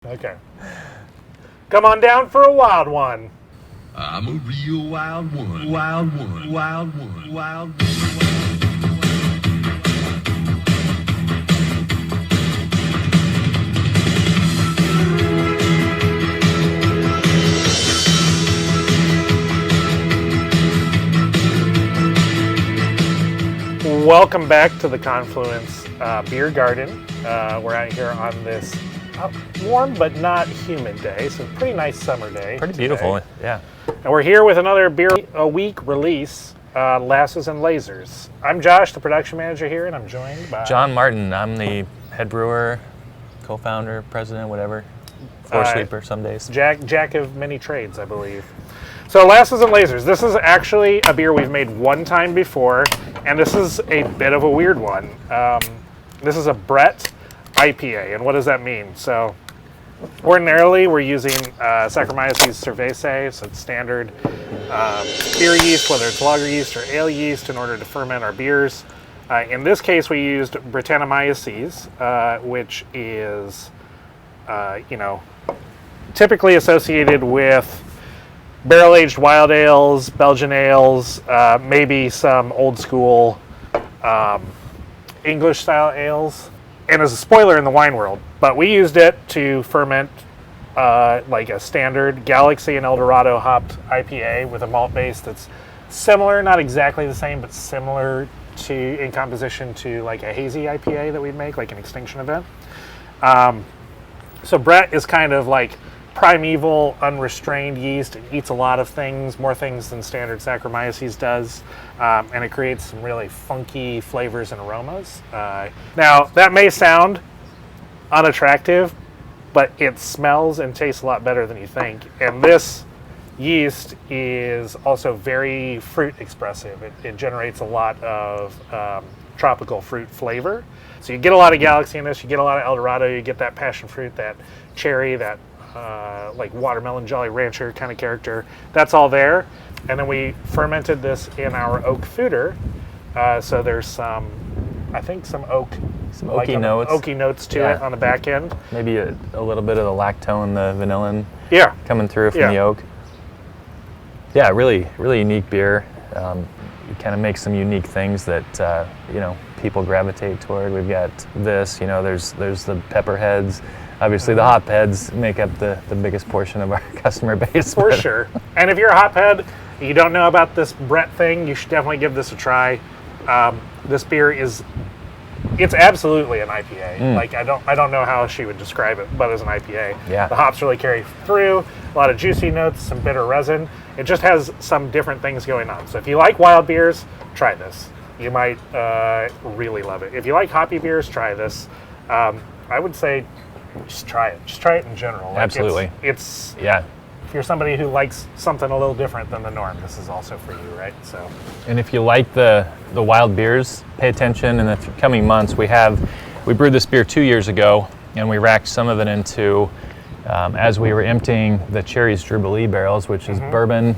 Okay. Come on down for a wild one. I'm a real wild one. Wild one. Wild one. Wild one. Welcome back to the Confluence Beer Garden. We're out here on this warm but not humid day, so pretty nice summer day. Pretty beautiful, yeah. And we're here with another Beer a Week release, Lassos and Lasers. I'm Josh, the production manager here, and I'm joined by... John Martin. I'm the head brewer, co-founder, president, whatever. Floor sweeper some days. Jack of many trades, I believe. So Lassos and Lasers, this is actually a beer we've made one time before, and this is a bit of a weird one. This is a Brett IPA, and what does that mean? So ordinarily we're using Saccharomyces cerevisiae, so it's standard beer yeast, whether it's lager yeast or ale yeast, in order to ferment our beers. In this case we used Brettanomyces, which is typically associated with barrel-aged wild ales, Belgian ales, maybe some old school English-style ales, and as a spoiler in the wine world. But we used it to ferment like a standard Galaxy and El Dorado hopped IPA with a malt base that's similar, not exactly the same, but similar to in composition to like a hazy IPA that we'd make, like an Extinction Event. So Brett is kind of like primeval, unrestrained yeast. It eats a lot of things, more things than standard Saccharomyces does, and it creates some really funky flavors and aromas. Now, that may sound unattractive, but it smells and tastes a lot better than you think. And this yeast is also very fruit expressive. It generates a lot of tropical fruit flavor. So you get a lot of Galaxy in this, you get a lot of El Dorado, you get that passion fruit, that cherry, that like watermelon Jolly Rancher kind of character. That's all there. And then we fermented this in our Oak Foeder. So there's some oaky notes. Oaky notes to it on the back end. Maybe a little bit of the lactone, the vanillin coming through from the oak. Yeah, really unique beer. You kind of make some unique things that people gravitate toward. We've got this, there's the pepper heads. Obviously, the hop heads make up the biggest portion of our customer base. For sure. And if you're a hop head, you don't know about this Brett thing, you should definitely give this a try. This beer it's absolutely an IPA. Like I don't know how she would describe it, but as an IPA. Yeah. The hops really carry through. A lot of juicy notes, some bitter resin. It just has some different things going on. So if you like wild beers, try this. You might really love it. If you like hoppy beers, try this. I would say just try it. Just try it in general. Like Absolutely. It's if you're somebody who likes something a little different than the norm, this is also for you, right? So. And if you like the wild beers, pay attention. In the coming months, we brewed this beer 2 years ago, and we racked some of it into as we were emptying the cherries Jubilee barrels, which is bourbon,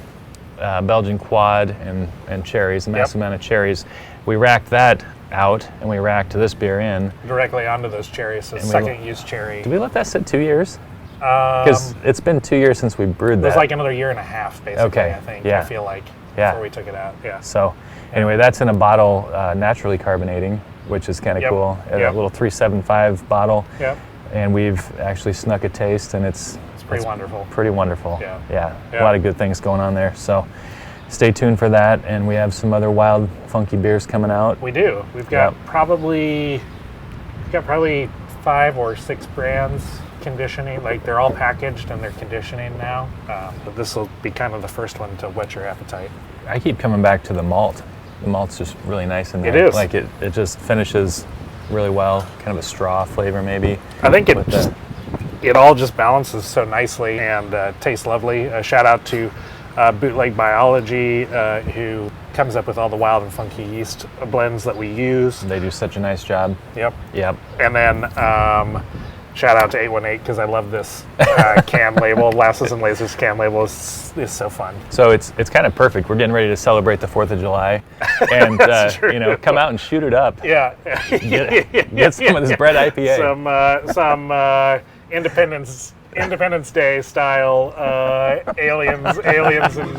Belgian quad, and cherries, a massive amount of cherries. We racked that out, and we racked this beer in directly onto those cherries. So second use cherry. Did we let that sit 2 years? Because it's been 2 years since we brewed that. It was like another year and a half, basically. Okay. I think. Yeah. I feel like before we took it out. Yeah. So anyway, that's in a bottle, naturally carbonating, which is kind of cool. A little 375 bottle. Yep. And we've actually snuck a taste, and it's pretty wonderful. Pretty wonderful. Yeah. A lot of good things going on there. So stay tuned for that, and we have some other wild, funky beers coming out. We do. We've got probably 5 or 6 brands conditioning. Like they're all packaged and they're conditioning now. But this will be kind of the first one to whet your appetite. I keep coming back to the malt. The malt's just really nice in there. It is. Like it just finishes really well. Kind of a straw flavor maybe. I think it all just balances so nicely and tastes lovely. A shout out to Bootleg Biology, who comes up with all the wild and funky yeast blends that we use. They do such a nice job. Yep. And then shout out to 818 because I love this can label. Lassos and Lasers can label is so fun. So it's kind of perfect. We're getting ready to celebrate the 4th of July, and come out and shoot it up. Yeah. Get some of this Brett IPA. Some Independence Independence Day style aliens in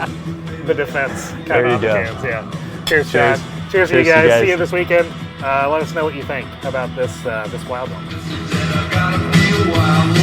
the defense kind There of you go. cans. Yeah. Cheers, Cheers. John. Cheers to you Cheers to you guys. guys. See you this weekend. Let us know what you think about this wild one. I gotta be a wild one.